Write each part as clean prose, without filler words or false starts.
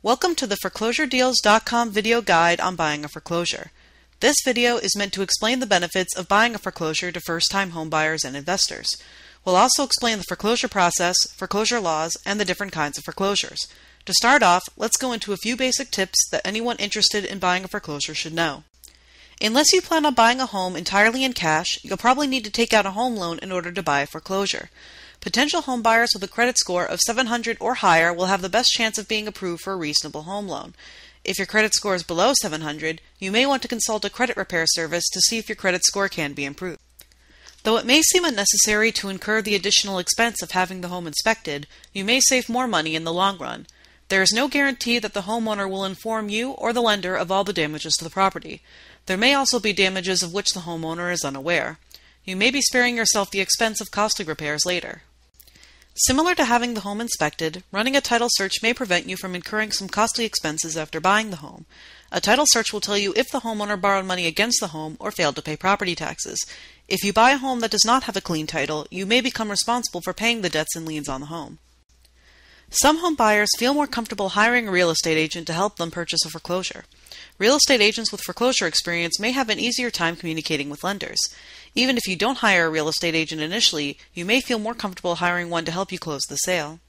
Welcome to the foreclosuredeals.com video guide on buying a foreclosure. This video is meant to explain the benefits of buying a foreclosure to first-time homebuyers and investors. We'll also explain the foreclosure process, foreclosure laws, and the different kinds of foreclosures. To start off, let's go into a few basic tips that anyone interested in buying a foreclosure should know. Unless you plan on buying a home entirely in cash, you'll probably need to take out a home loan in order to buy a foreclosure. Potential home buyers with a credit score of 700 or higher will have the best chance of being approved for a reasonable home loan. If your credit score is below 700, you may want to consult a credit repair service to see if your credit score can be improved. Though it may seem unnecessary to incur the additional expense of having the home inspected, you may save more money in the long run. There is no guarantee that the homeowner will inform you or the lender of all the damages to the property. There may also be damages of which the homeowner is unaware. You may be sparing yourself the expense of costly repairs later. Similar to having the home inspected, running a title search may prevent you from incurring some costly expenses after buying the home. A title search will tell you if the homeowner borrowed money against the home or failed to pay property taxes. If you buy a home that does not have a clean title, you may become responsible for paying the debts and liens on the home. Some home buyers feel more comfortable hiring a real estate agent to help them purchase a foreclosure. Real estate agents with foreclosure experience may have an easier time communicating with lenders. Even if you don't hire a real estate agent initially, you may feel more comfortable hiring one to help you close the sale.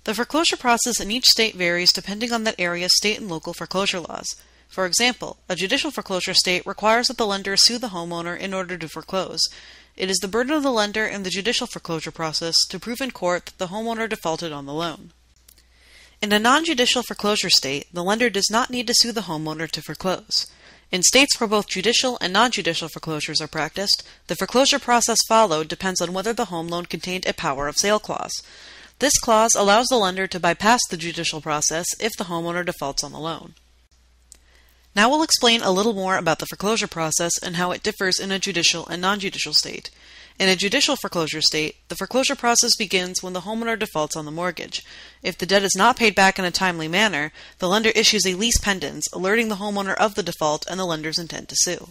The foreclosure process in each state varies depending on that area's state and local foreclosure laws. For example, a judicial foreclosure state requires that the lender sue the homeowner in order to foreclose. It is the burden of the lender in the judicial foreclosure process to prove in court that the homeowner defaulted on the loan. In a non-judicial foreclosure state, the lender does not need to sue the homeowner to foreclose. In states where both judicial and non-judicial foreclosures are practiced, the foreclosure process followed depends on whether the home loan contained a power of sale clause. This clause allows the lender to bypass the judicial process if the homeowner defaults on the loan. Now we'll explain a little more about the foreclosure process and how it differs in a judicial and non-judicial state. In a judicial foreclosure state, the foreclosure process begins when the homeowner defaults on the mortgage. If the debt is not paid back in a timely manner, the lender issues a lease pendens, alerting the homeowner of the default and the lender's intent to sue.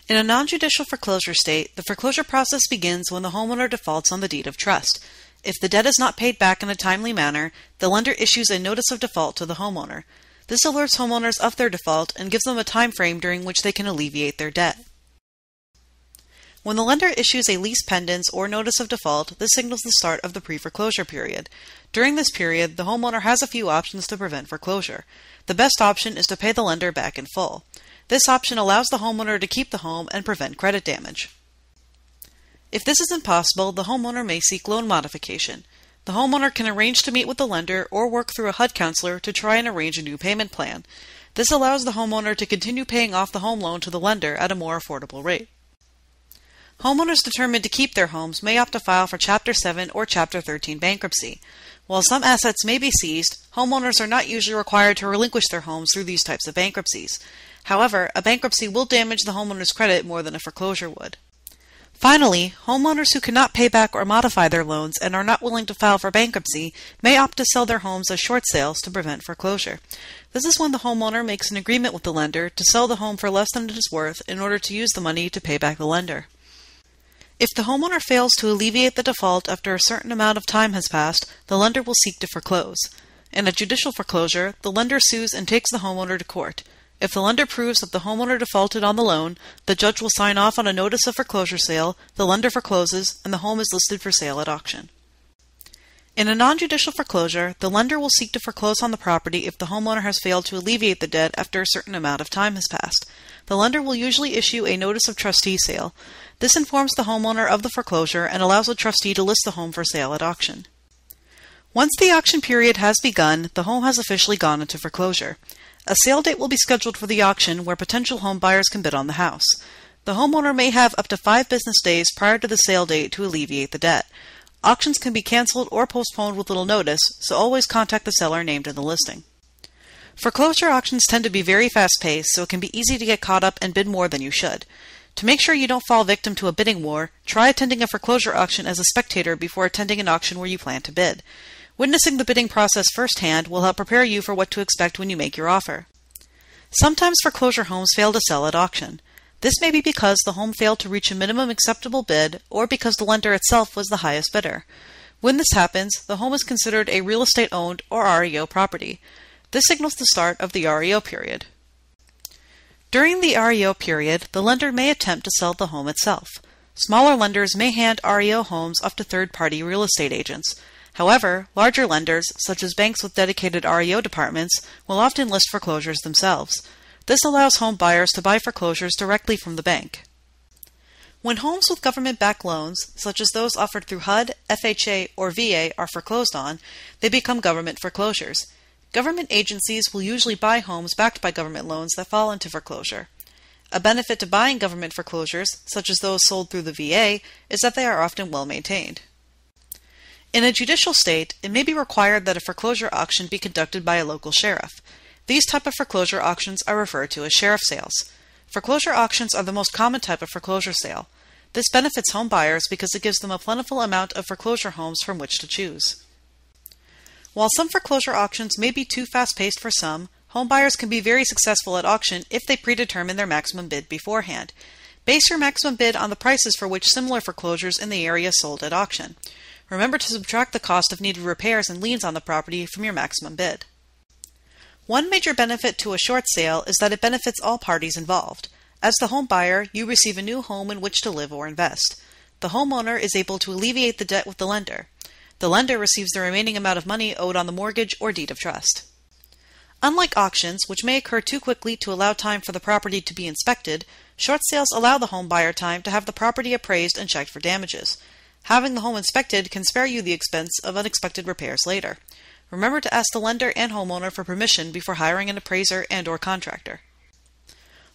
In a non-judicial foreclosure state, the foreclosure process begins when the homeowner defaults on the deed of trust. If the debt is not paid back in a timely manner, the lender issues a notice of default to the homeowner. This alerts homeowners of their default and gives them a time frame during which they can alleviate their debt. When the lender issues a lease pendens or notice of default, this signals the start of the pre-foreclosure period. During this period, the homeowner has a few options to prevent foreclosure. The best option is to pay the lender back in full. This option allows the homeowner to keep the home and prevent credit damage. If this isn't possible, the homeowner may seek loan modification. The homeowner can arrange to meet with the lender or work through a HUD counselor to try and arrange a new payment plan. This allows the homeowner to continue paying off the home loan to the lender at a more affordable rate. Homeowners determined to keep their homes may opt to file for Chapter 7 or Chapter 13 bankruptcy. While some assets may be seized, homeowners are not usually required to relinquish their homes through these types of bankruptcies. However, a bankruptcy will damage the homeowner's credit more than a foreclosure would. Finally, homeowners who cannot pay back or modify their loans and are not willing to file for bankruptcy may opt to sell their homes as short sales to prevent foreclosure. This is when the homeowner makes an agreement with the lender to sell the home for less than it is worth in order to use the money to pay back the lender. If the homeowner fails to alleviate the default after a certain amount of time has passed, the lender will seek to foreclose. In a judicial foreclosure, the lender sues and takes the homeowner to court. If the lender proves that the homeowner defaulted on the loan, the judge will sign off on a notice of foreclosure sale, the lender forecloses, and the home is listed for sale at auction. In a non-judicial foreclosure, the lender will seek to foreclose on the property if the homeowner has failed to alleviate the debt after a certain amount of time has passed. The lender will usually issue a notice of trustee sale. This informs the homeowner of the foreclosure and allows the trustee to list the home for sale at auction. Once the auction period has begun, the home has officially gone into foreclosure. A sale date will be scheduled for the auction where potential home buyers can bid on the house. The homeowner may have up to 5 business days prior to the sale date to alleviate the debt. Auctions can be canceled or postponed with little notice, so always contact the seller named in the listing. Foreclosure auctions tend to be very fast-paced, so it can be easy to get caught up and bid more than you should. To make sure you don't fall victim to a bidding war, try attending a foreclosure auction as a spectator before attending an auction where you plan to bid. Witnessing the bidding process firsthand will help prepare you for what to expect when you make your offer. Sometimes foreclosure homes fail to sell at auction. This may be because the home failed to reach a minimum acceptable bid or because the lender itself was the highest bidder. When this happens, the home is considered a real estate owned or REO property. This signals the start of the REO period. During the REO period, the lender may attempt to sell the home itself. Smaller lenders may hand REO homes off to third-party real estate agents. However, larger lenders, such as banks with dedicated REO departments, will often list foreclosures themselves. This allows home buyers to buy foreclosures directly from the bank. When homes with government-backed loans, such as those offered through HUD, FHA, or VA, are foreclosed on, they become government foreclosures. Government agencies will usually buy homes backed by government loans that fall into foreclosure. A benefit to buying government foreclosures, such as those sold through the VA, is that they are often well maintained. In a judicial state, it may be required that a foreclosure auction be conducted by a local sheriff. These type of foreclosure auctions are referred to as sheriff sales. Foreclosure auctions are the most common type of foreclosure sale. This benefits home buyers because it gives them a plentiful amount of foreclosure homes from which to choose. While some foreclosure auctions may be too fast-paced for some, home buyers can be very successful at auction if they predetermine their maximum bid beforehand. Base your maximum bid on the prices for which similar foreclosures in the area sold at auction. Remember to subtract the cost of needed repairs and liens on the property from your maximum bid. One major benefit to a short sale is that it benefits all parties involved. As the home buyer, you receive a new home in which to live or invest. The homeowner is able to alleviate the debt with the lender. The lender receives the remaining amount of money owed on the mortgage or deed of trust. Unlike auctions, which may occur too quickly to allow time for the property to be inspected, short sales allow the home buyer time to have the property appraised and checked for damages. Having the home inspected can spare you the expense of unexpected repairs later. Remember to ask the lender and homeowner for permission before hiring an appraiser and/or contractor.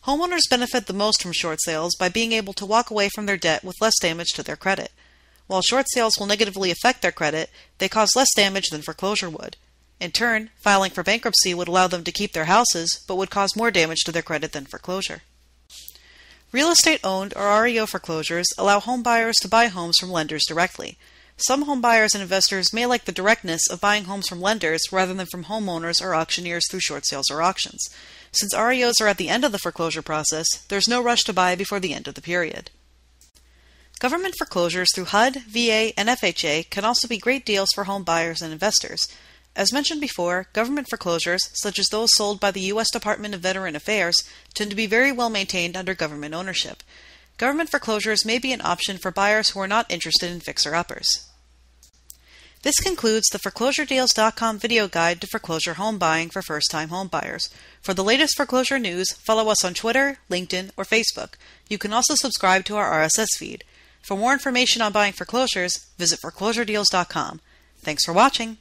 Homeowners benefit the most from short sales by being able to walk away from their debt with less damage to their credit. While short sales will negatively affect their credit, they cause less damage than foreclosure would. In turn, filing for bankruptcy would allow them to keep their houses, but would cause more damage to their credit than foreclosure. Real estate-owned or REO foreclosures allow home buyers to buy homes from lenders directly. Some home buyers and investors may like the directness of buying homes from lenders rather than from homeowners or auctioneers through short sales or auctions. Since REOs are at the end of the foreclosure process, there's no rush to buy before the end of the period. Government foreclosures through HUD, VA, and FHA can also be great deals for home buyers and investors. As mentioned before, government foreclosures, such as those sold by the U.S. Department of Veteran Affairs, tend to be very well maintained under government ownership. Government foreclosures may be an option for buyers who are not interested in fixer-uppers. This concludes the ForeclosureDeals.com video guide to foreclosure home buying for first-time home buyers. For the latest foreclosure news, follow us on Twitter, LinkedIn, or Facebook. You can also subscribe to our RSS feed. For more information on buying foreclosures, visit ForeclosureDeals.com. Thanks for watching.